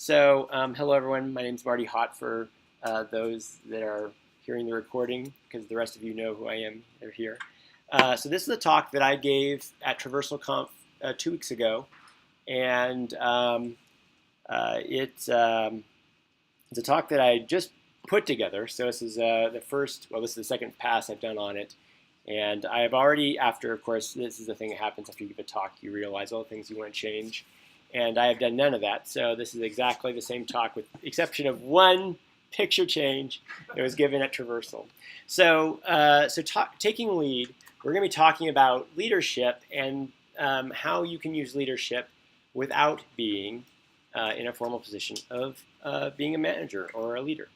Hello everyone. My name is Marty Haught for those that are hearing the recording, because the rest of you know who I am. They're here. This is a talk that I gave at Traversal Conf 2 weeks ago, and it's a talk that I just put together. So this is this is the second pass I've done on it, and I have already, after, of course, this is the thing that happens after you give a talk, you realize all the things you want to change. And I have done none of that. So this is exactly the same talk with the exception of one picture change that was given at Traversal. Taking lead, we're going to be talking about leadership and how you can use leadership without being in a formal position of being a manager or a leader.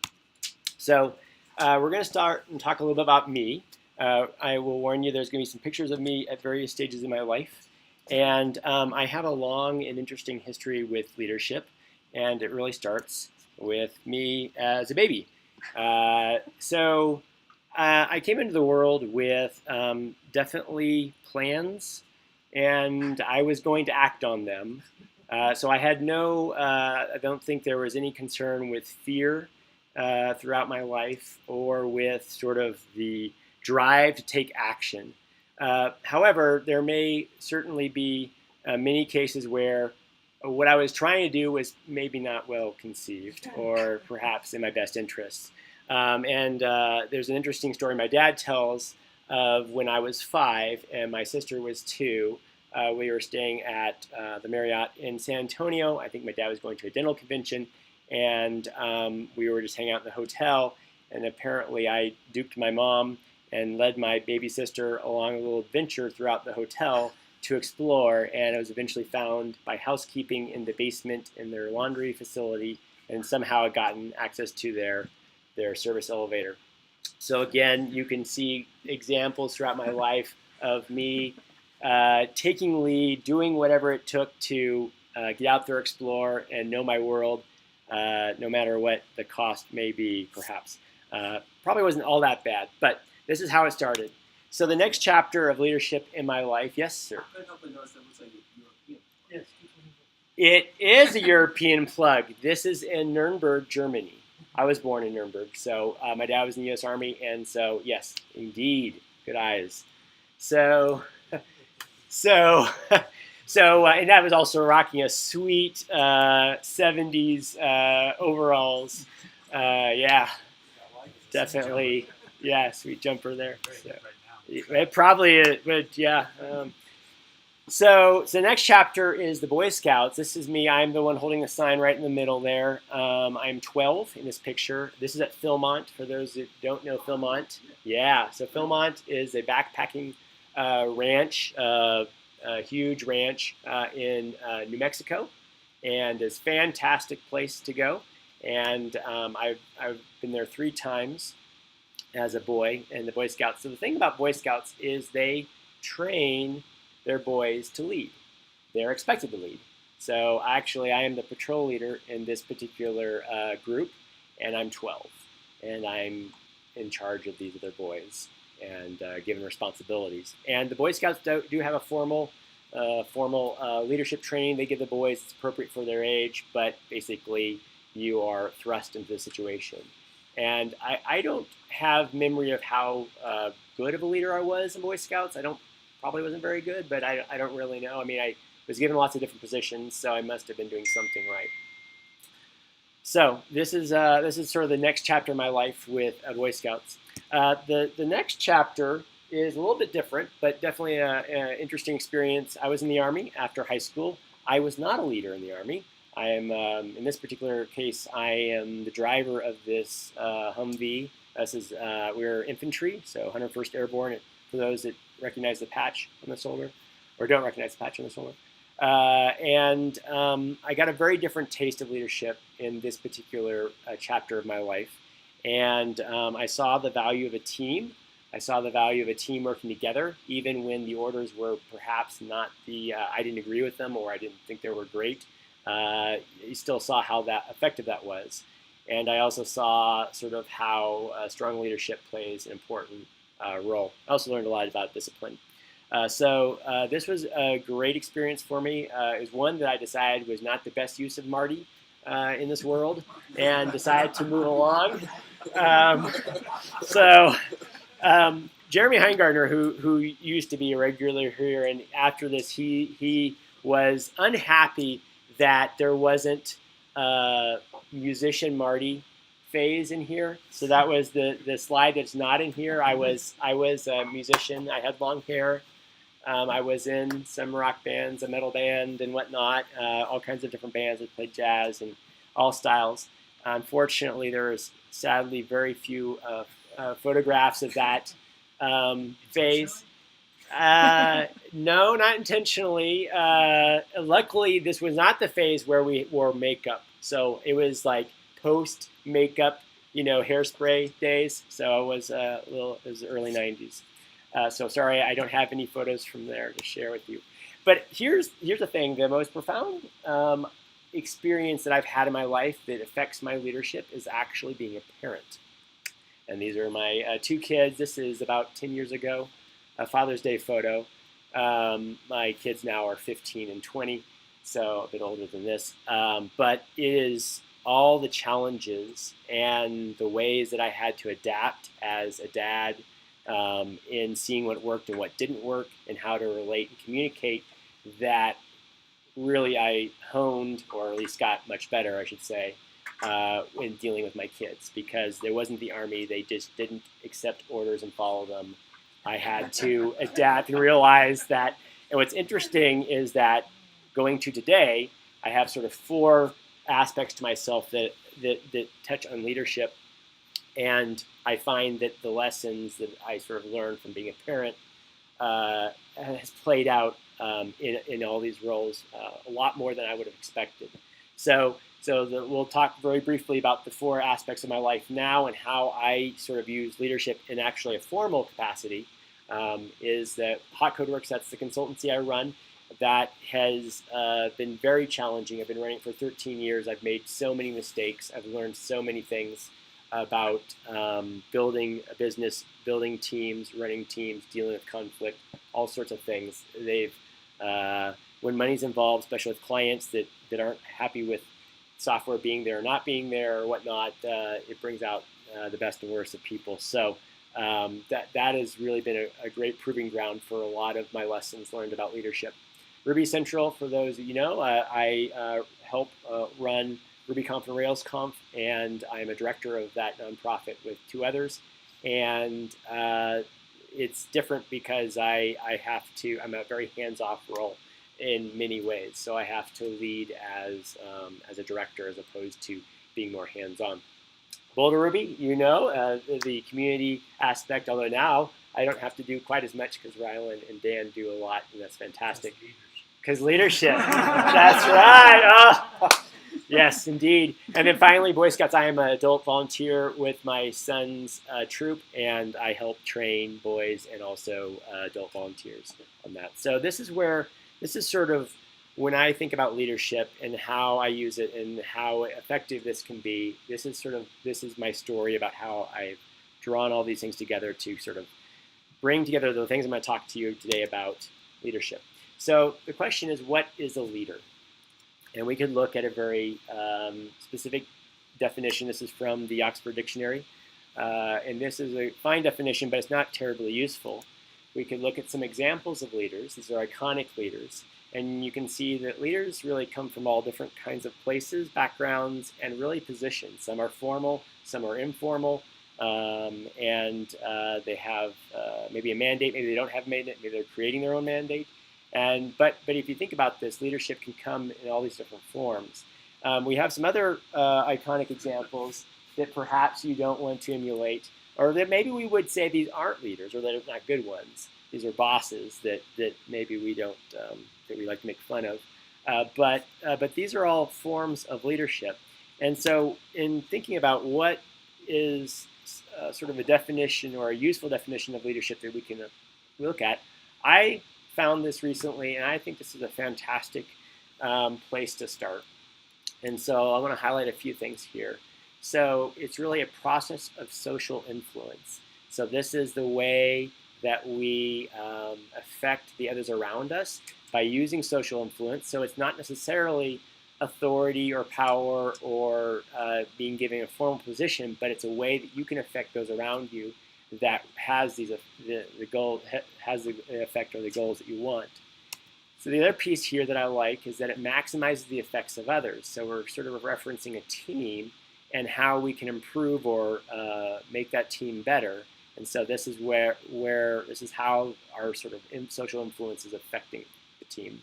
So we're going to start and talk a little bit about me. I will warn you, there's going to be some pictures of me at various stages in my life. And I have a long and interesting history with leadership, and it really starts with me as a baby. I came into the world with definitely plans, and I was going to act on them. So I had I don't think there was any concern with fear throughout my life, or with sort of the drive to take action. However, there may certainly be many cases where what I was trying to do was maybe not well conceived, or perhaps in my best interests. There's an interesting story my dad tells of when I was 5 and my sister was 2. We were staying at the Marriott in San Antonio. I think my dad was going to a dental convention, and we were just hanging out in the hotel. And apparently I duped my mom and led my baby sister along a little adventure throughout the hotel to explore, and I was eventually found by housekeeping in the basement in their laundry facility, and somehow had gotten access to their service elevator. So again, you can see examples throughout my life of me taking lead, doing whatever it took to get out there, explore, and know my world, no matter what the cost may be, perhaps. Probably wasn't all that bad, but this is how it started. So the next chapter of leadership in my life, yes, sir. I couldn't help but notice that looks like European. Yes. It is a European plug. This is in Nuremberg, Germany. I was born in Nuremberg, so my dad was in the U.S. Army, and so yes, indeed, good eyes. And Dad was also rocking a sweet 70s overalls. Yeah, definitely. Yeah, sweet jumper there. So, it probably is, but yeah. So the next chapter is the Boy Scouts. This is me. I'm the one holding the sign right in the middle there. I'm 12 in this picture. This is at Philmont, for those that don't know Philmont. Yeah, so Philmont is a backpacking ranch, a huge ranch in New Mexico, and is a fantastic place to go. And I've been there 3 times as a boy in the Boy Scouts. So the thing about Boy Scouts is they train their boys to lead. They're expected to lead. So actually, I am the patrol leader in this particular group, and I'm 12. And I'm in charge of these other boys and given responsibilities. And the Boy Scouts do have a formal leadership training they give the boys. It's appropriate for their age, but basically you are thrust into the situation. And I don't have memory of how good of a leader I was in Boy Scouts. Probably wasn't very good, but I don't really know. I mean, I was given lots of different positions, so I must have been doing something right. So this is sort of the next chapter of my life with Boy Scouts. The next chapter is a little bit different, but definitely an interesting experience. I was in the Army after high school. I was not a leader in the Army. I am, in this particular case, I am the driver of this Humvee. We're infantry, so 101st Airborne, for those that recognize the patch on the shoulder, or don't recognize the patch on the shoulder. I got a very different taste of leadership in this particular chapter of my life. And I saw the value of a team. I saw the value of a team working together, even when the orders were perhaps not I didn't agree with them, or I didn't think they were great. You still saw how effective that was. And I also saw sort of how strong leadership plays an important role. I also learned a lot about discipline. This was a great experience for me. It was one that I decided was not the best use of Marty. in this world and decided to move along. Um, so Jeremy Heingardner, who used to be a regular here, and after this, he was unhappy that there wasn't musician Marty phase in here. So that was the slide that's not in here. I was a musician. I had long hair. I was in some rock bands, a metal band, and whatnot. All kinds of different bands that played jazz and all styles. Unfortunately, there's sadly very few photographs of that phase. No, not intentionally. Luckily, this was not the phase where we wore makeup. So it was like post makeup, hairspray days. So it was it was the early 90s. So sorry, I don't have any photos from there to share with you. But here's the thing: the most profound experience that I've had in my life that affects my leadership is actually being a parent. And these are my 2 kids. This is about 10 years ago, a Father's Day photo. My kids now are 15 and 20, so a bit older than this. But it is all the challenges and the ways that I had to adapt as a dad in seeing what worked and what didn't work and how to relate and communicate that really I honed, or at least got much better, I should say, in dealing with my kids, because there wasn't the army. They just didn't accept orders and follow them. I had to adapt and realize that. And what's interesting is that going to today, I have sort of 4 aspects to myself that touch on leadership. And I find that the lessons that I sort of learned from being a parent has played out in all these roles a lot more than I would have expected. So we'll talk very briefly about the 4 aspects of my life now and how I sort of use leadership in actually a formal capacity. Is that Haught Codeworks? That's the consultancy I run. That has been very challenging. I've been running it for 13 years. I've made so many mistakes. I've learned so many things about building a business, building teams, running teams, dealing with conflict, all sorts of things. When money's involved, especially with clients that aren't happy with software being there or not being there or whatnot, it brings out the best and worst of people. So that has really been a great proving ground for a lot of my lessons learned about leadership. Ruby Central, for those of you know, I help run RubyConf and RailsConf, and I'm a director of that nonprofit with 2 others. And it's different because I'm a very hands-off role in many ways. So I have to lead as a director as opposed to being more hands-on. Boulder Ruby, the community aspect, although now I don't have to do quite as much because Rylan and Dan do a lot, and that's fantastic. Because leadership. That's right. Oh. Yes, indeed. And then finally, Boy Scouts. I am an adult volunteer with my son's troop, and I help train boys and also adult volunteers on that. So this is sort of when I think about leadership and how I use it and how effective this can be. This is my story about how I've drawn all these things together to sort of bring together the things I'm going to talk to you today about leadership. So the question is, what is a leader? And we could look at a very specific definition. This is from the Oxford Dictionary. And this is a fine definition, but it's not terribly useful. We could look at some examples of leaders. These are iconic leaders. And you can see that leaders really come from all different kinds of places, backgrounds, and really positions. Some are formal, some are informal, and they have maybe a mandate, maybe they don't have a mandate, maybe they're creating their own mandate. But if you think about this, leadership can come in all these different forms. We have some other iconic examples that perhaps you don't want to emulate, or that maybe we would say these aren't leaders, or they're not good ones. These are bosses that maybe we don't, that we like to make fun of. But these are all forms of leadership. And so in thinking about what is sort of a definition or a useful definition of leadership that we can look at, I found this recently, and I think this is a fantastic place to start. And so I want to highlight a few things here. So it's really a process of social influence. So this is the way that we affect the others around us by using social influence. So it's not necessarily authority or power or being given a formal position, but it's a way that you can affect those around you that has the goal, has the effect or the goals that you want. So the other piece here that I like is that it maximizes the effects of others. So we're sort of referencing a team and how we can improve or make that team better. And so this is where this is how our sort of social influence is affecting the team.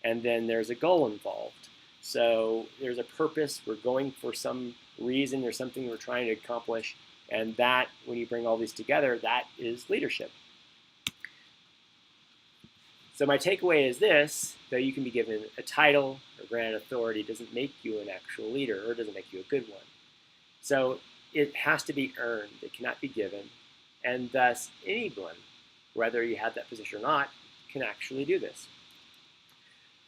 And then there's a goal involved. So there's a purpose. We're going for some reason. There's something we're trying to accomplish. And that, when you bring all these together, that is leadership. So my takeaway is this: that you can be given a title or granted authority doesn't make you an actual leader, or doesn't make you a good one. So it has to be earned. It cannot be given. And thus, anyone, whether you have that position or not, can actually do this.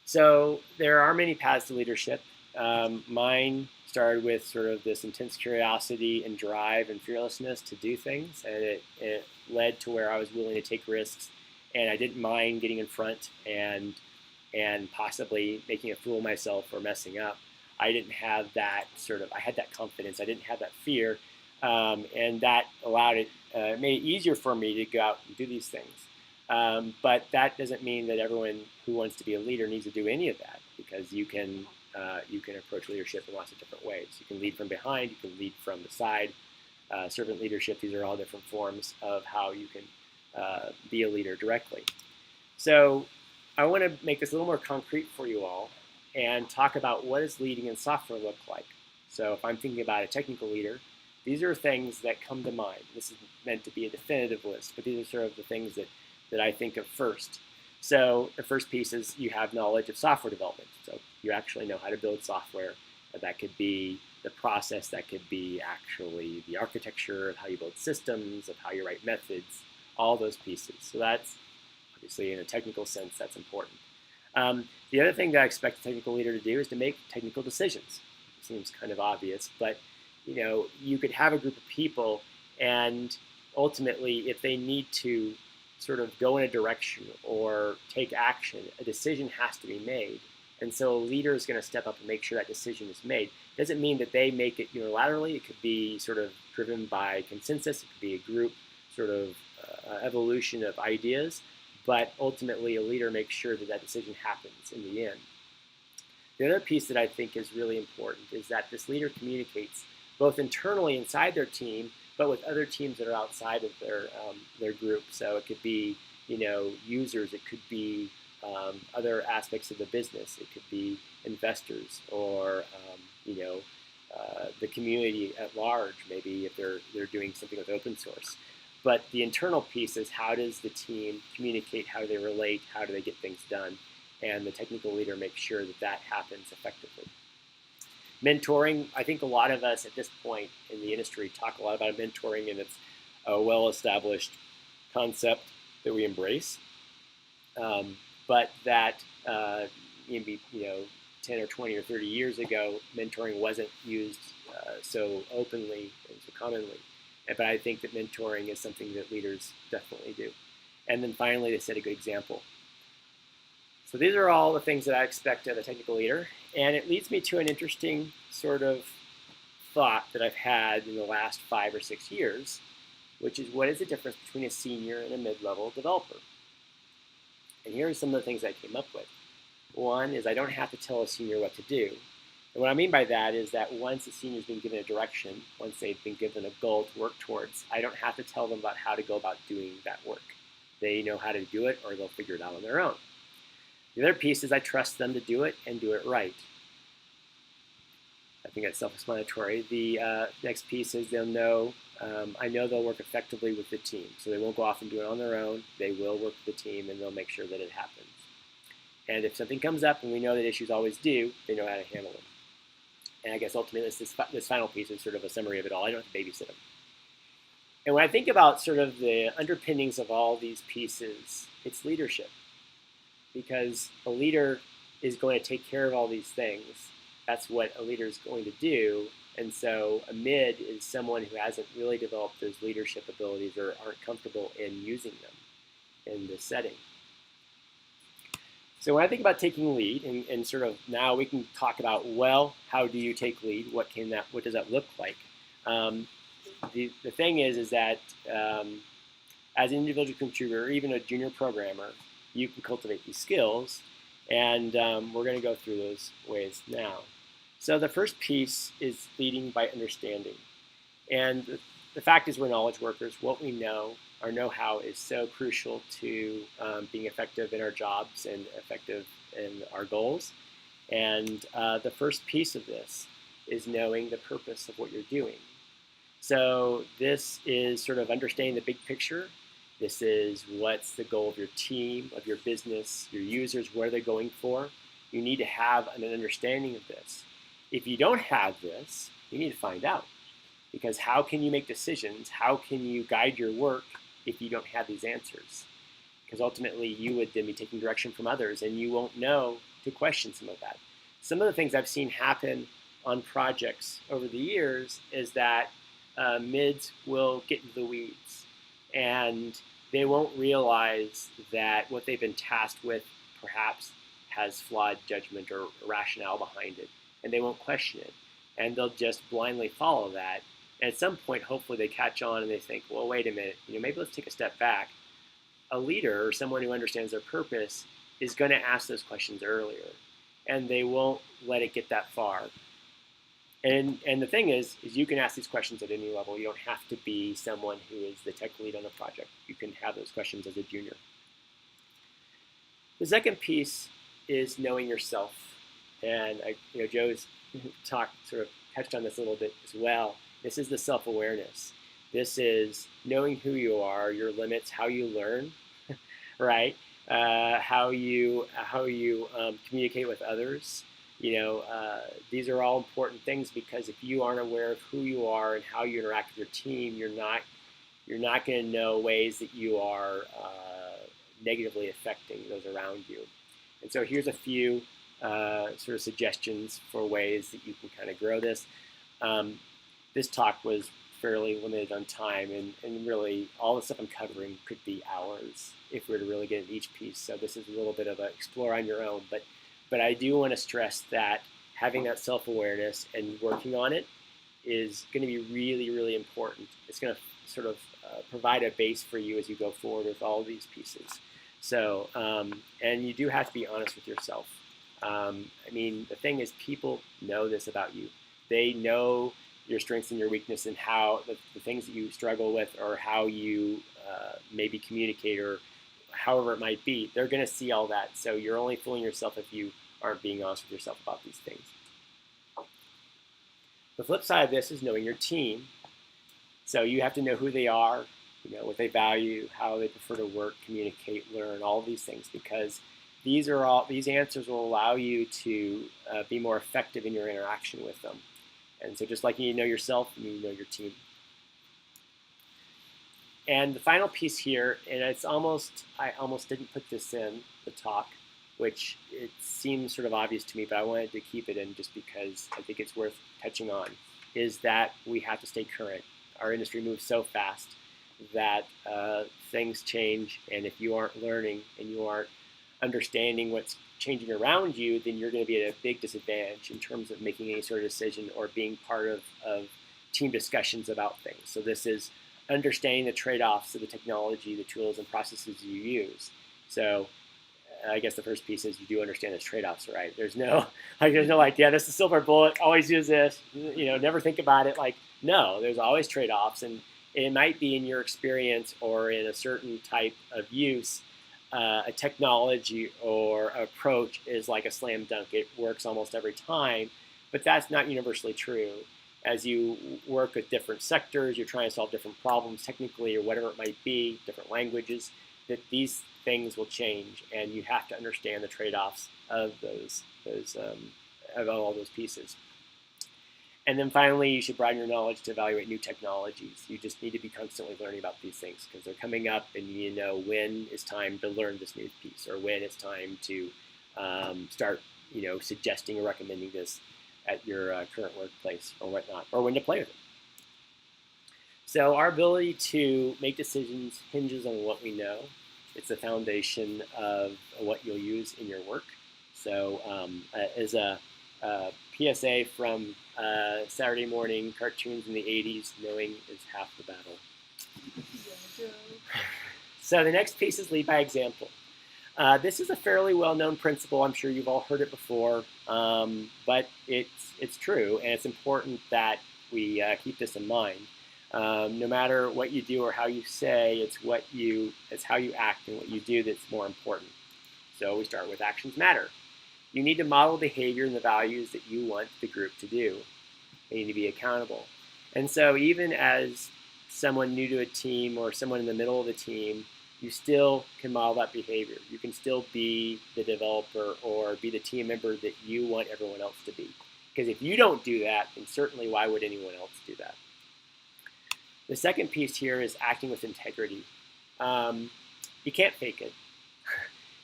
So there are many paths to leadership. Mine started with sort of this intense curiosity and drive and fearlessness to do things, and it led to where I was willing to take risks, and I didn't mind getting in front and possibly making a fool of myself or messing up. I didn't have that I had that confidence. I didn't have that fear, and that allowed it, made it easier for me to go out and do these things. But that doesn't mean that everyone who wants to be a leader needs to do any of that, because you can approach leadership in lots of different ways. You can lead from behind, you can lead from the side, servant leadership. These are all different forms of how you can be a leader directly. So I want to make this a little more concrete for you all and talk about what does leading in software look like. So if I'm thinking about a technical leader, these are things that come to mind. This is meant to be a definitive list, but these are sort of the things that I think of first. So the first piece is you have knowledge of software development. So you actually know how to build software. That could be the process, that could be actually the architecture of how you build systems, of how you write methods, all those pieces. So that's obviously, in a technical sense, that's important. The other thing that I expect a technical leader to do is to make technical decisions. It seems kind of obvious, but you could have a group of people, and ultimately, if they need to sort of go in a direction or take action, a decision has to be made. And so a leader is going to step up and make sure that decision is made. It doesn't mean that they make it unilaterally. It could be sort of driven by consensus. It could be a group sort of evolution of ideas. But ultimately, a leader makes sure that that decision happens in the end. The other piece that I think is really important is that this leader communicates both internally inside their team, but with other teams that are outside of their group. So it could be users, it could be other aspects of the business, it could be investors, or the community at large. Maybe if they're doing something with open source. But the internal piece is, how does the team communicate? How do they relate? How do they get things done? And the technical leader makes sure that that happens effectively. Mentoring, I think a lot of us at this point in the industry talk a lot about mentoring, and it's a well-established concept that we embrace. But that maybe 10 or 20 or 30 years ago, mentoring wasn't used so openly and so commonly. But I think that mentoring is something that leaders definitely do. And then finally, they set a good example. So these are all the things that I expect of a technical leader. And it leads me to an interesting sort of thought that I've had in the last 5 or 6 years, which is, what is the difference between a senior and a mid-level developer? And here are some of the things I came up with. One is, I don't have to tell a senior what to do. And what I mean by that is that once a senior's been given a direction, once they've been given a goal to work towards, I don't have to tell them about how to go about doing that work. They know how to do it, or they'll figure it out on their own. The other piece is, I trust them to do it and do it right. I think that's self-explanatory. The next piece is, they'll know, I know they'll work effectively with the team. So they won't go off and do it on their own. They will work with the team, and they'll make sure that it happens. And if something comes up, and we know that issues always do, they know how to handle them. And I guess ultimately, this final piece is sort of a summary of it all. I don't have to babysit them. And when I think about sort of the underpinnings of all these pieces, it's leadership. Because a leader is going to take care of all these things. That's what a leader is going to do. And so a mid is someone who hasn't really developed those leadership abilities, or aren't comfortable in using them in this setting. So when I think about taking lead, and sort of now we can talk about, well, how do you take lead? What does that look like? The thing is that as an individual contributor or even a junior programmer, you can cultivate these skills, and we're going to go through those ways now. So the first piece is leading by understanding. And the fact is we're knowledge workers. What we know, our know-how, is so crucial to being effective in our jobs and effective in our goals. And the first piece of this is knowing the purpose of what you're doing. So this is sort of understanding the big picture. This is what's the goal of your team, of your business, your users, what are they going for. You need to have an understanding of this. If you don't have this, you need to find out. Because how can you make decisions? How can you guide your work if you don't have these answers? Because ultimately you would then be taking direction from others and you won't know to question some of that. Some of the things I've seen happen on projects over the years is that mids will get into the weeds and they won't realize that what they've been tasked with perhaps has flawed judgment or rationale behind it, and they won't question it, and they'll just blindly follow that. And at some point, hopefully, they catch on and they think, well, wait a minute, maybe let's take a step back. A leader or someone who understands their purpose is going to ask those questions earlier, and they won't let it get that far. And the thing is you can ask these questions at any level. You don't have to be someone who is the tech lead on a project. You can have those questions as a junior. The second piece is knowing yourself. And Joe's sort of touched on this a little bit as well. This is the self-awareness. This is knowing who you are, your limits, how you learn, right? How you communicate with others. These are all important things because if you aren't aware of who you are and how you interact with your team, you're not going to know ways that you are negatively affecting those around you. And so here's a few sort of suggestions for ways that you can kind of grow this. This talk was fairly limited on time, and really all the stuff I'm covering could be hours if we were to really get into each piece. So this is a little bit of an explore on your own, but I do want to stress that having that self-awareness and working on it is going to be really, really important. It's going to sort of provide a base for you as you go forward with all of these pieces. So, and you do have to be honest with yourself. The thing is, people know this about you. They know your strengths and your weakness and how the things that you struggle with or how you maybe communicate or however it might be. They're going to see all that. So you're only fooling yourself if you aren't being honest with yourself about these things. The flip side of this is knowing your team. So you have to know who they are, what they value, how they prefer to work, communicate, learn, all of these things, because these answers will allow you to be more effective in your interaction with them. And so just like you need to know yourself, you need to know your team. And the final piece here, and I almost didn't put this in the talk, which it seems sort of obvious to me, but I wanted to keep it in just because I think it's worth touching on, is that we have to stay current. Our industry moves so fast that things change, and if you aren't learning and you aren't understanding what's changing around you, then you're going to be at a big disadvantage in terms of making any sort of decision or being part of team discussions about things. So this is understanding the trade-offs of the technology, the tools and processes you use. So I guess the first piece is you do understand those trade-offs, right? There's no yeah, this is silver bullet, always use this, never think about it. No, there's always trade-offs, and it might be in your experience or in a certain type of use, a technology or approach is like a slam dunk. It works almost every time, but that's not universally true. As you work with different sectors, you're trying to solve different problems technically or whatever it might be, different languages, that these things will change, and you have to understand the trade-offs of all those pieces. And then finally, you should broaden your knowledge to evaluate new technologies. You just need to be constantly learning about these things because they're coming up, and you know when it's time to learn this new piece or when it's time to start, suggesting or recommending this at your current workplace or whatnot, or when to play with it. So our ability to make decisions hinges on what we know. It's the foundation of what you'll use in your work. So as a PSA from Saturday morning cartoons in the 80s, knowing is half the battle. So the next piece is lead by example. This is a fairly well-known principle. I'm sure you've all heard it before, but it's true, and it's important that we keep this in mind. No matter what you do or how you say, it's how you act and what you do that's more important. So we start with actions matter. You need to model behavior and the values that you want the group to do. They need to be accountable. And so even as someone new to a team or someone in the middle of the team, you still can model that behavior. You can still be the developer or be the team member that you want everyone else to be. Because if you don't do that, then certainly why would anyone else do that? The second piece here is acting with integrity. You can't fake it.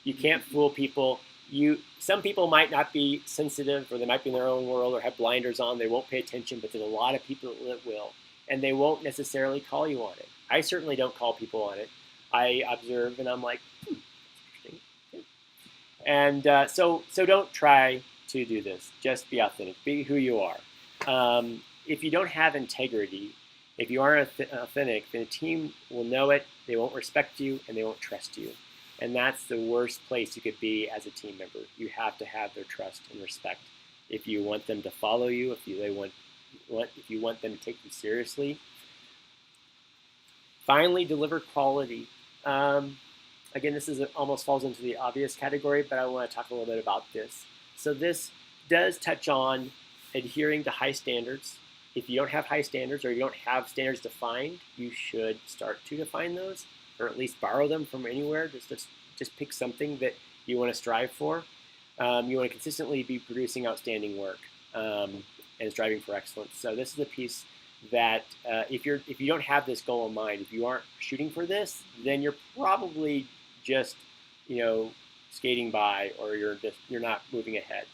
You can't fool people. Some people might not be sensitive, or they might be in their own world or have blinders on. They won't pay attention, but there's a lot of people that will, and they won't necessarily call you on it. I certainly don't call people on it. I observe, and I'm like, interesting. And so don't try to do this. Just be authentic. Be who you are. If you don't have integrity, if you aren't authentic, then a team will know it. They won't respect you, and they won't trust you. And that's the worst place you could be as a team member. You have to have their trust and respect. If you want them to follow you, if you want them to take you seriously. Finally, deliver quality. Again, this almost falls into the obvious category, but I want to talk a little bit about this. So this does touch on adhering to high standards. If you don't have high standards or you don't have standards defined, you should start to define those, or at least borrow them from anywhere. Just pick something that you want to strive for. You want to consistently be producing outstanding work and striving for excellence. So this is a piece that if you don't have this goal in mind, if you aren't shooting for this, then you're probably just skating by, or you're not moving ahead.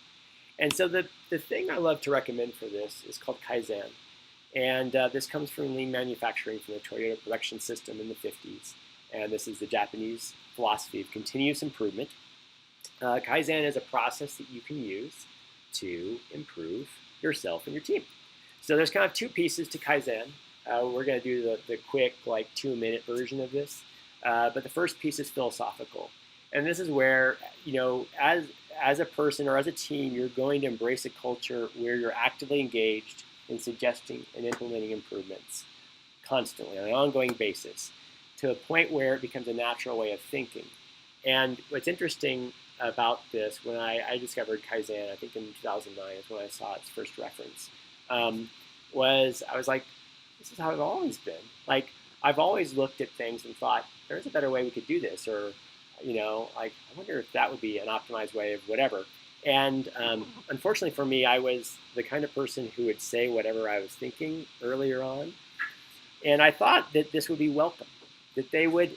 And so the thing I love to recommend for this is called Kaizen. And this comes from lean manufacturing from the Toyota production system in the 50s. And this is the Japanese philosophy of continuous improvement. Kaizen is a process that you can use to improve yourself and your team. So there's kind of two pieces to Kaizen. We're going to do the quick 2-minute version of this. But the first piece is philosophical. And this is where, as a person or as a team, you're going to embrace a culture where you're actively engaged in suggesting and implementing improvements constantly on an ongoing basis to a point where it becomes a natural way of thinking. And what's interesting about this, when I discovered Kaizen, I think in 2009 is when I saw its first reference, I was like, this is how I've always been. I've always looked at things and thought, there's a better way we could do this, or I wonder if that would be an optimized way of whatever. And unfortunately for me, I was the kind of person who would say whatever I was thinking earlier on. And I thought that this would be welcome, that they would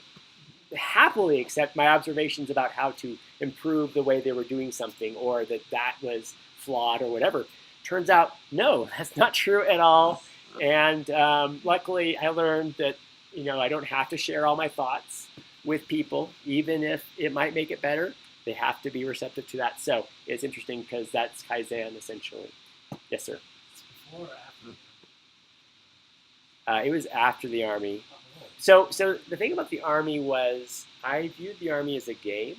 happily accept my observations about how to improve the way they were doing something, or that was flawed or whatever. Turns out, no, that's not true at all. And luckily, I learned that I don't have to share all my thoughts with people, even if it might make it better. They have to be receptive to that. So it's interesting because that's Kaizen essentially. Yes, sir. Before or after? It was after the Army. So the thing about the Army was I viewed the Army as a game.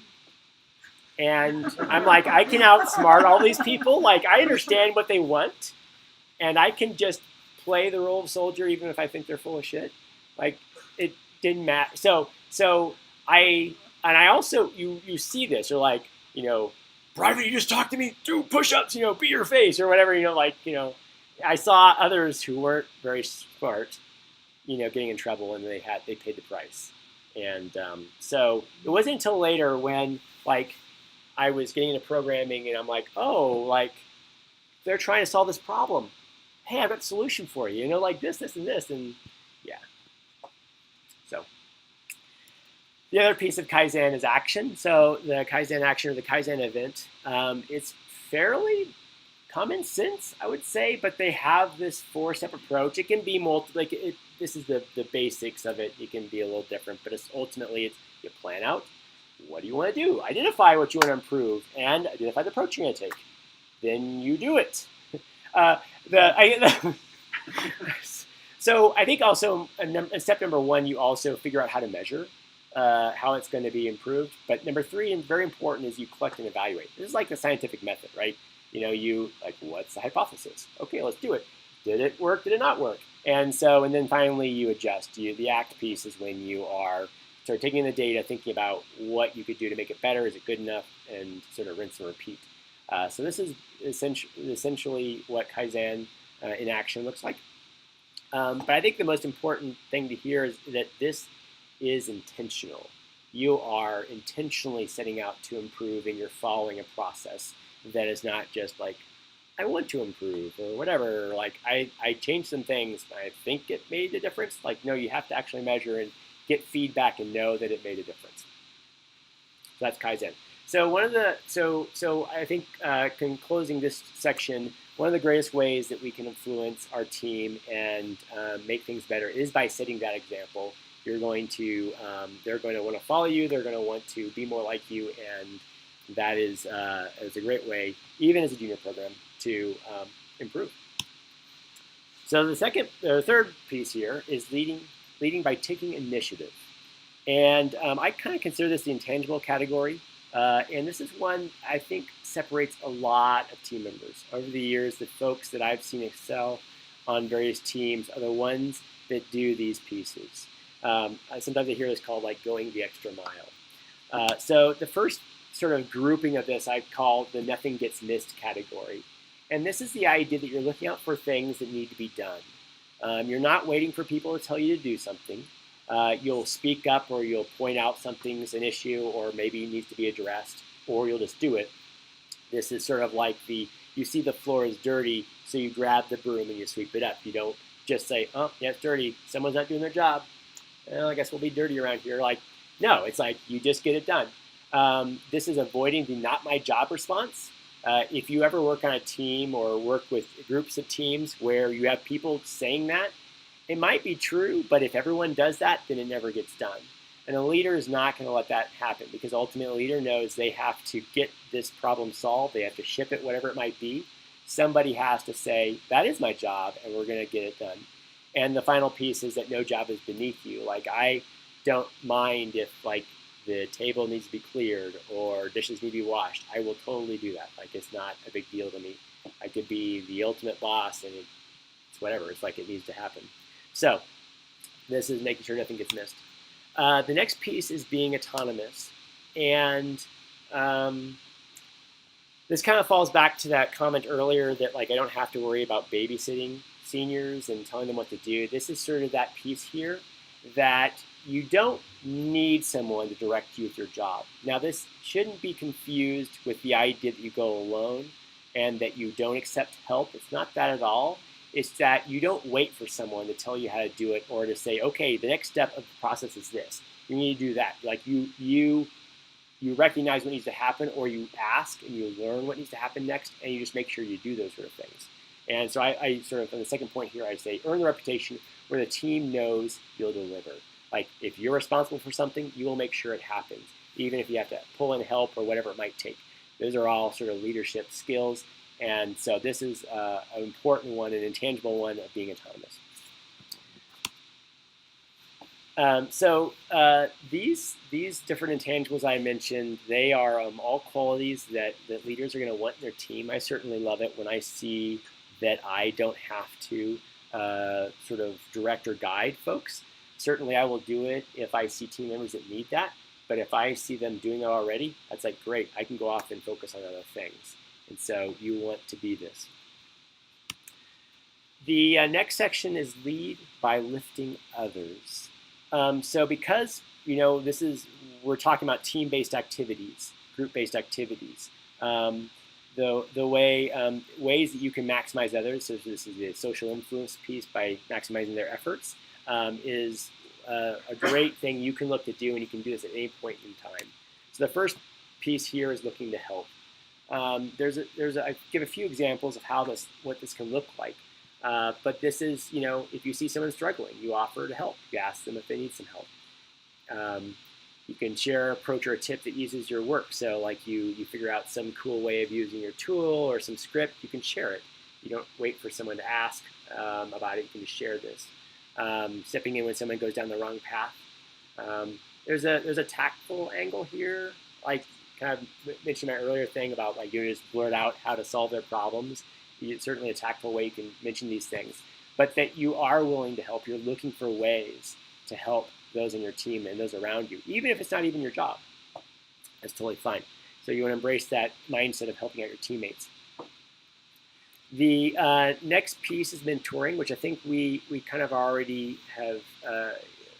And I'm like, I can outsmart all these people. I understand what they want. And I can just play the role of soldier even if I think they're full of shit. It didn't matter. So I also, you see this, you're like, Private, you just talk to me, do push-ups, be your face or whatever, I saw others who weren't very smart, getting in trouble, and they paid the price. And so it wasn't until later when I was getting into programming and I'm like, oh, they're trying to solve this problem. Hey, I've got a solution for you, this, and this, and yeah. So the other piece of Kaizen is action. So the Kaizen action or the Kaizen event, it's fairly common sense, I would say, but they have this 4-step approach. It can be this is the basics of it. It can be a little different, but ultimately you plan out, what do you want to do? Identify what you want to improve and identify the approach you're going to take. Then you do it. So I think also in step number 1, you also figure out how to measure how it's going to be improved. But number 3, and very important, is you collect and evaluate. This is like the scientific method, right? You like, what's the hypothesis? Okay, let's do it. Did it work? Did it not work? And then finally you adjust. The act piece is when you are sort of taking the data, thinking about what you could do to make it better. Is it good enough? And sort of rinse and repeat. So this is essentially what Kaizen in action looks like. But I think the most important thing to hear is that this is intentional. You are intentionally setting out to improve, and you're following a process that is not just like, I want to improve or whatever. Like, I changed some things. I think it made a difference. Like, no, you have to actually measure and get feedback and know that it made a difference. So that's Kaizen. So I think closing this section, one of the greatest ways that we can influence our team and make things better is by setting that example. They're going to want to follow you. They're going to want to be more like you, and that is a great way, even as a junior program, to improve. So the third piece here is leading by taking initiative, and I kind of consider this the intangible category. And this is one I think separates a lot of team members. Over the years, the folks that I've seen excel on various teams are the ones that do these pieces. Sometimes I hear this called like going the extra mile. So the first sort of grouping of this I call the nothing gets missed category. And this is the idea that you're looking out for things that need to be done. You're not waiting for people to tell you to do something. You'll speak up, or you'll point out something's an issue or maybe needs to be addressed, or you'll just do it. This is sort of like you see the floor is dirty, so you grab the broom and you sweep it up. You don't just say, oh, yeah, it's dirty. Someone's not doing their job. Well, I guess we'll be dirty around here. Like, no, it's like you just get it done. This is avoiding the not my job response. If you ever work on a team or work with groups of teams where you have people saying that, it might be true, but if everyone does that, then it never gets done. And a leader is not going to let that happen, because ultimately a leader knows they have to get this problem solved. They have to ship it, whatever it might be. Somebody has to say, that is my job, and we're going to get it done. And the final piece is that no job is beneath you. Like, I don't mind if like the table needs to be cleared or dishes need to be washed. I will totally do that. Like, it's not a big deal to me. I could be the ultimate boss, and it's whatever. It's like it needs to happen. So this is making sure nothing gets missed. The next piece is being autonomous. And this kind of falls back to that comment earlier that like I don't have to worry about babysitting seniors and telling them what to do. This is sort of that piece here that you don't need someone to direct you with your job. Now, this shouldn't be confused with the idea that you go alone and that you don't accept help. It's not that at all. It's that you don't wait for someone to tell you how to do it or to say, okay, the next step of the process is this. You need to do that. Like you recognize what needs to happen, or you ask and you learn what needs to happen next, and you just make sure you do those sort of things. And so I sort of, on the second point here, I say earn the reputation where the team knows you'll deliver. Like, if you're responsible for something, you will make sure it happens, even if you have to pull in help or whatever it might take. Those are all sort of leadership skills. And so this is an important one, an intangible one of being autonomous. These different intangibles I mentioned, they are all qualities that leaders are going to want in their team. I certainly love it when I see that I don't have to sort of direct or guide folks. Certainly I will do it if I see team members that need that. But if I see them doing it already, that's like, great, I can go off and focus on other things. And so you want to be this. The next section is lead by lifting others. So because, we're talking about team-based activities, group-based activities, the ways that you can maximize others, so this is the social influence piece by maximizing their efforts, is a great thing you can look to do, and you can do this at any point in time. So the first piece here is looking to help. I give a few examples of what this can look like. But this is, if you see someone struggling, you offer to help. You ask them if they need some help. You can share an approach or a tip that uses your work. So like you figure out some cool way of using your tool or some script, you can share it. You don't wait for someone to ask about it. You can just share this. Stepping in when someone goes down the wrong path. There's a tactful angle here, like kind of mentioned my earlier thing about like you just blurt out how to solve their problems. It's certainly a tactful way you can mention these things, but that you are willing to help. You're looking for ways to help those in your team and those around you, even if it's not even your job. That's totally fine. So you want to embrace that mindset of helping out your teammates. The next piece is mentoring, which I think we kind of already have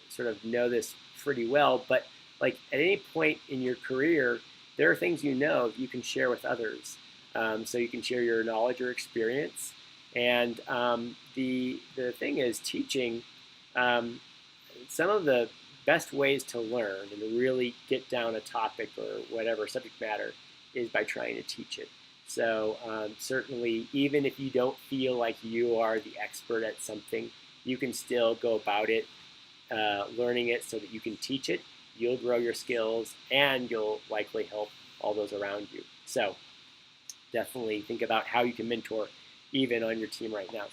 sort of know this pretty well, but like at any point in your career, there are things you know that you can share with others. So you can share your knowledge or experience. And the thing is teaching, some of the best ways to learn and to really get down a topic or whatever subject matter is by trying to teach it. So certainly, even if you don't feel like you are the expert at something, you can still go about it, learning it so that you can teach it. You'll grow your skills, and you'll likely help all those around you. So definitely think about how you can mentor even on your team right now.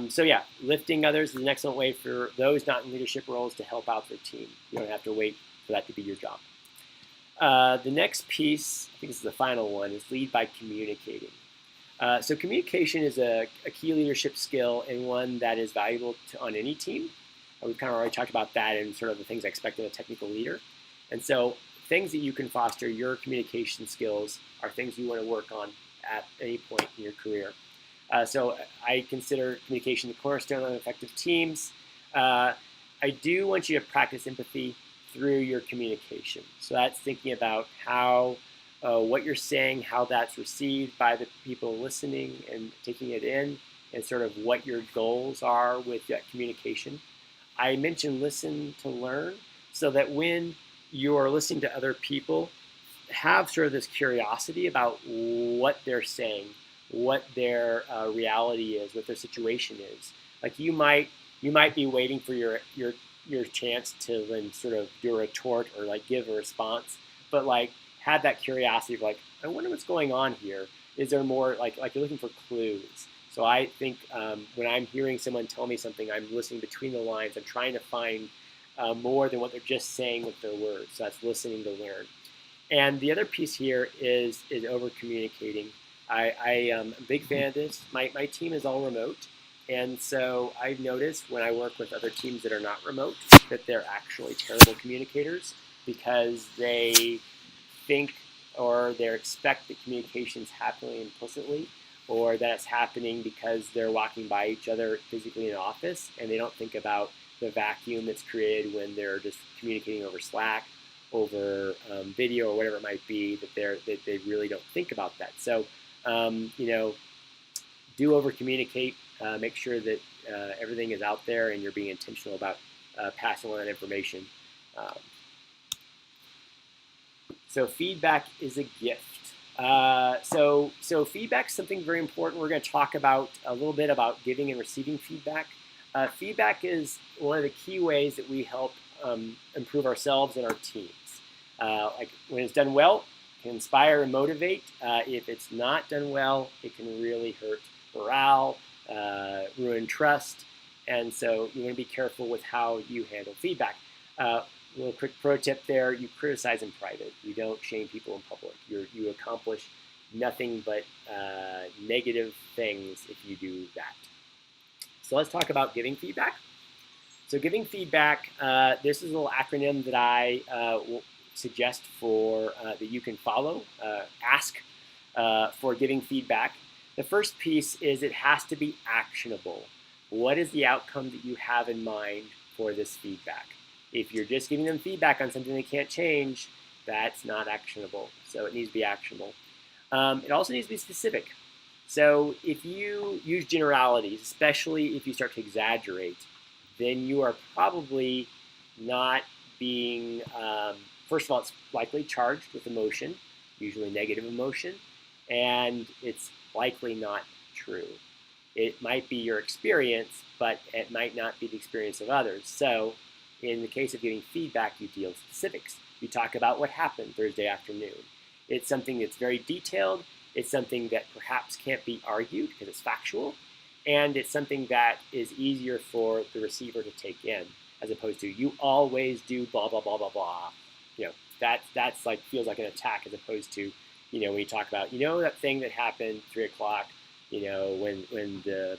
So yeah, lifting others is an excellent way for those not in leadership roles to help out their team. You don't have to wait for that to be your job. The next piece, I think this is the final one, is lead by communicating. So communication is a key leadership skill and one that is valuable on any team. We've kind of already talked about that and sort of the things I expect of a technical leader. And so things that you can foster your communication skills are things you want to work on at any point in your career. So I consider communication the cornerstone of effective teams. I do want you to practice empathy through your communication. So that's thinking about how what you're saying, how that's received by the people listening and taking it in, and sort of what your goals are with that communication. I mentioned listen to learn, so that when you're listening to other people, have sort of this curiosity about what they're saying, what their reality is, what their situation is. Like you might be waiting for your chance to then sort of do a retort or like give a response, but like have that curiosity of like, I wonder what's going on here. Is there more, like you're looking for clues. So I think when I'm hearing someone tell me something, I'm listening between the lines. I'm trying to find more than what they're just saying with their words. So that's listening to learn. And the other piece here is over communicating. I am a big fan of this. My team is all remote. And so I've noticed when I work with other teams that are not remote that they're actually terrible communicators because they think or they expect that communication is happening implicitly, or that it's happening because they're walking by each other physically in an office, and they don't think about the vacuum that's created when they're just communicating over Slack, over video, or whatever it might be. That they really don't think about that. So do over communicate. Make sure that everything is out there and you're being intentional about passing on that information. So feedback is a gift. So feedback is something very important. We're going to talk about a little bit about giving and receiving feedback. Feedback is one of the key ways that we help improve ourselves and our teams. Like when it's done well, it can inspire and motivate. If it's not done well, it can really hurt morale, ruin trust, and so you want to be careful with how you handle feedback. Little quick pro tip there: you criticize in private. You don't shame people in public. You accomplish nothing but negative things if you do that. So let's talk about giving feedback. So giving feedback, this is a little acronym that I will suggest for that you can follow. Ask for giving feedback. The first piece is it has to be actionable. What is the outcome that you have in mind for this feedback? If you're just giving them feedback on something they can't change, that's not actionable. So it needs to be actionable. It also needs to be specific. So if you use generalities, especially if you start to exaggerate, then you are probably not being, first of all, it's likely charged with emotion, usually negative emotion, and it's likely not true. It might be your experience, but it might not be the experience of others. So in the case of giving feedback, you deal with specifics. You talk about what happened Thursday afternoon. It's something that's very detailed. It's something that perhaps can't be argued because it's factual. And it's something that is easier for the receiver to take in, as opposed to you always do blah, blah, blah, blah, blah. That's like feels like an attack, as opposed to, when you talk about, that thing that happened 3 o'clock, when the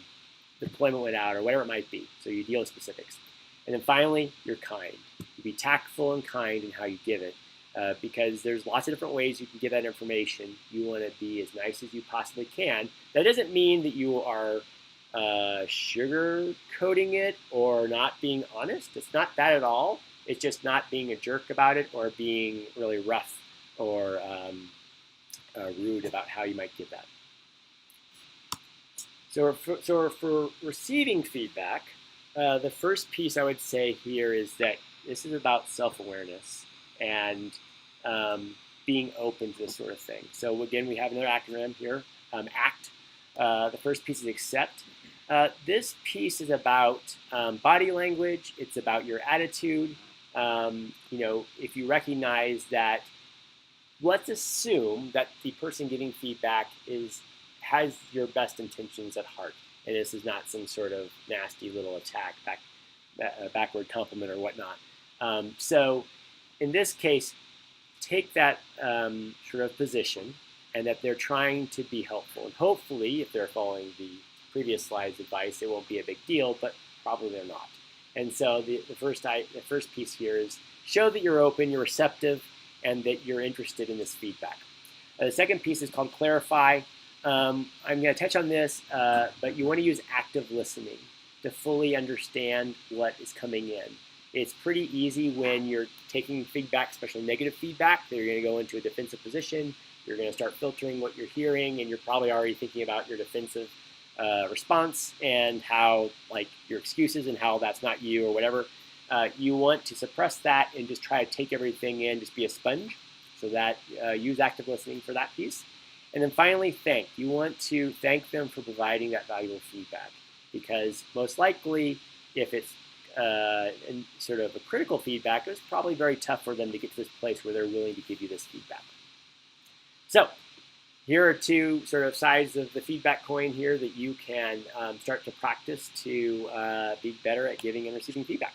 deployment went out or whatever it might be. So you deal with specifics. And then finally, you're kind. You be tactful and kind in how you give it, because there's lots of different ways you can give that information. You want to be as nice as you possibly can. That doesn't mean that you are sugar coating it or not being honest. It's not that at all. It's just not being a jerk about it or being really rough or rude about how you might give that. So for receiving feedback, the first piece I would say here is that this is about self-awareness and being open to this sort of thing. So again, we have another acronym here, ACT. The first piece is accept. This piece is about body language. It's about your attitude. If you recognize that, let's assume that the person giving feedback has your best intentions at heart, and this is not some sort of nasty little attack, backward compliment or whatnot. So in this case, take that sort of position, and that they're trying to be helpful. And hopefully, if they're following the previous slide's advice, it won't be a big deal, but probably they're not. And so the first piece here is show that you're open, you're receptive, and that you're interested in this feedback. The second piece is called clarify. I'm going to touch on this, but you want to use active listening to fully understand what is coming in. It's pretty easy when you're taking feedback, especially negative feedback, that you're going to go into a defensive position. You're going to start filtering what you're hearing, and you're probably already thinking about your defensive response and how, like, your excuses and how that's not you or whatever. You want to suppress that and just try to take everything in, just be a sponge. So that use active listening for that piece. And then finally, thank. You want to thank them for providing that valuable feedback, because most likely, if it's sort of a critical feedback, it's probably very tough for them to get to this place where they're willing to give you this feedback. So here are two sort of sides of the feedback coin here that you can start to practice to be better at giving and receiving feedback.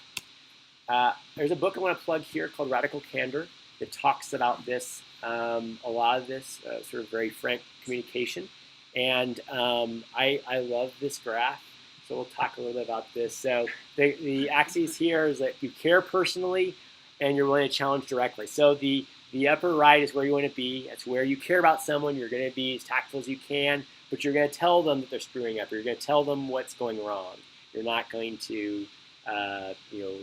There's a book I want to plug here called Radical Candor that talks about this, a lot of this sort of very frank communication. And I love this graph, so we'll talk a little bit about this. So the axis here is that you care personally and you're willing to challenge directly. So the upper right is where you want to be. It's where you care about someone. You're going to be as tactful as you can, but you're going to tell them that they're screwing up. Or you're going to tell them what's going wrong. You're not going to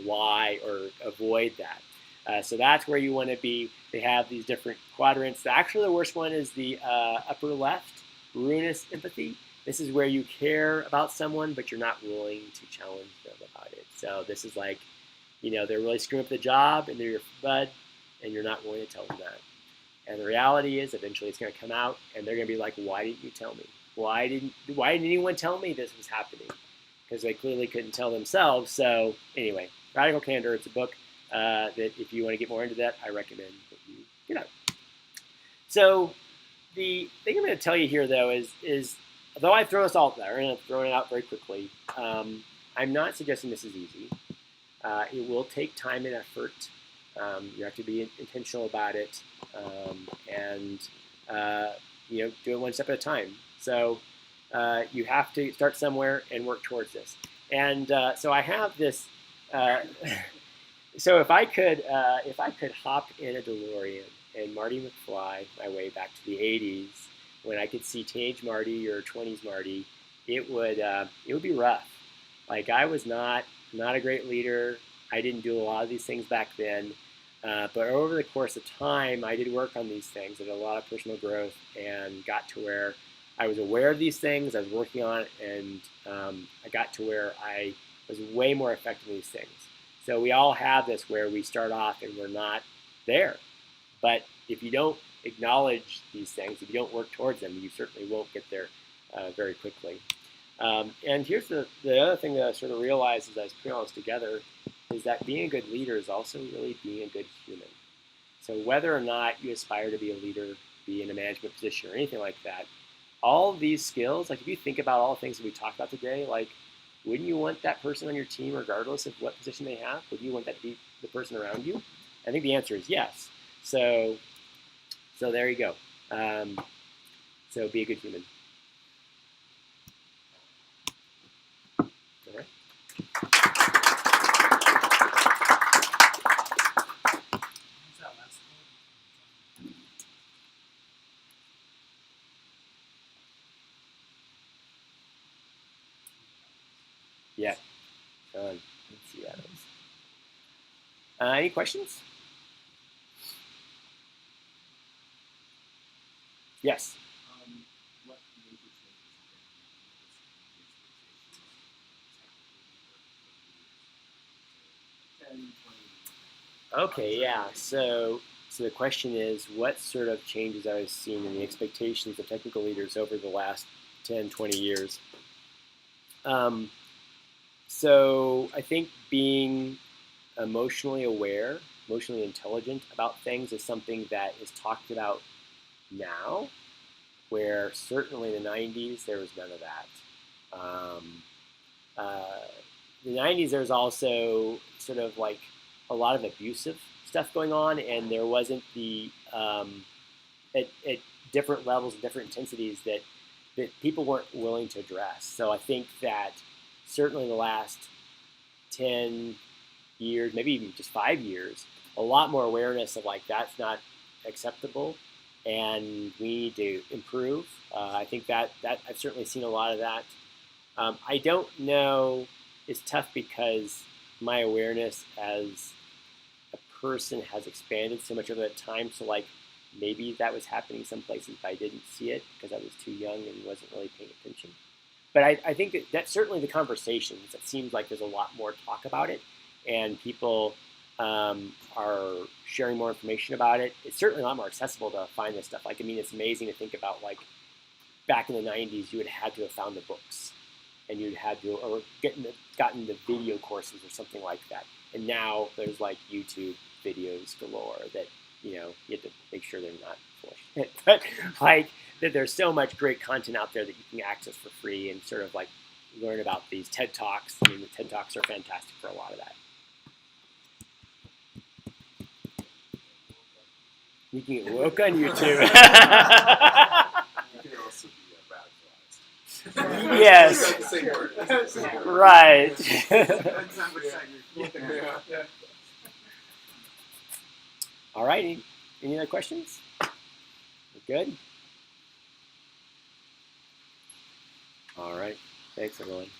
lie or avoid that. So that's where you want to be. They have these different quadrants. Actually, the worst one is the upper left, ruinous empathy. This is where you care about someone, but you're not willing to challenge them about it. So this is like, they're really screwing up the job, and they're your bud, and you're not willing to tell them that. And the reality is, eventually it's going to come out, and they're going to be like, why didn't you tell me? Why didn't anyone tell me this was happening? Because they clearly couldn't tell themselves. So anyway, Radical Candor, it's a book that if you want to get more into that, I recommend that you get out. So the thing I'm going to tell you here, though, is though I've thrown this all out there, and I've thrown it out very quickly, I'm not suggesting this is easy. It will take time and effort. You have to be intentional about it, and do it one step at a time. So you have to start somewhere and work towards this. And so I have this. So if I could hop in a DeLorean and Marty McFly my way back to the '80s, when I could see teenage Marty or 20s Marty, it would be rough. Like, I was not a great leader. I didn't do a lot of these things back then. But over the course of time, I did work on these things. I did a lot of personal growth and got to where I was aware of these things. I was working on it, and I got to where I was way more effective in these things. So we all have this where we start off and we're not there. But if you don't acknowledge these things, if you don't work towards them, you certainly won't get there very quickly. And here's the other thing that I sort of realized as I was putting all this together is that being a good leader is also really being a good human. So whether or not you aspire to be a leader, be in a management position or anything like that, all of these skills, like if you think about all the things that we talked about today, like wouldn't you want that person on your team regardless of what position they have? Would you want that to be the person around you? I think the answer is yes. So there you go. So be a good human. All right. Yeah. Let's see that is. Any questions? Yes. What major changes have 10, 20? Okay, yeah. So the question is, what sort of changes have I seen in the expectations of technical leaders over the last 10, 20 years? So I think being emotionally aware, emotionally intelligent about things is something that is talked about now, where certainly in the 90s there was none of that. The 90s there was also sort of like a lot of abusive stuff going on, and there wasn't the at different levels and different intensities that people weren't willing to address. So I think that certainly in the last 10 years, maybe even just 5 years, a lot more awareness of like that's not acceptable, and we need to improve. I think that I've certainly seen a lot of that. I don't know. It's tough because my awareness as a person has expanded so much over that time. So like maybe that was happening some places, but I didn't see it because I was too young and wasn't really paying attention. But I think that's certainly the conversations. It seems like there's a lot more talk about it, and people are sharing more information about it. It's certainly a lot more accessible to find this stuff. Like, I mean, it's amazing to think about, like, back in the 90s, you would have had to have found the books, and you'd had to, or gotten the video courses or something like that. And now there's, like, YouTube videos galore that, you have to make sure they're not full of shit. But, like, that there's so much great content out there that you can access for free and sort of, like, learn about these TED Talks. I mean, the TED Talks are fantastic for a lot of that. You can get woke on YouTube. You can also be radicalized. Yes. It's the same word. It's the same word. Right. Depends on which side you're looking at. Yeah. All right. Any other questions? We're good? All right. Thanks, everyone.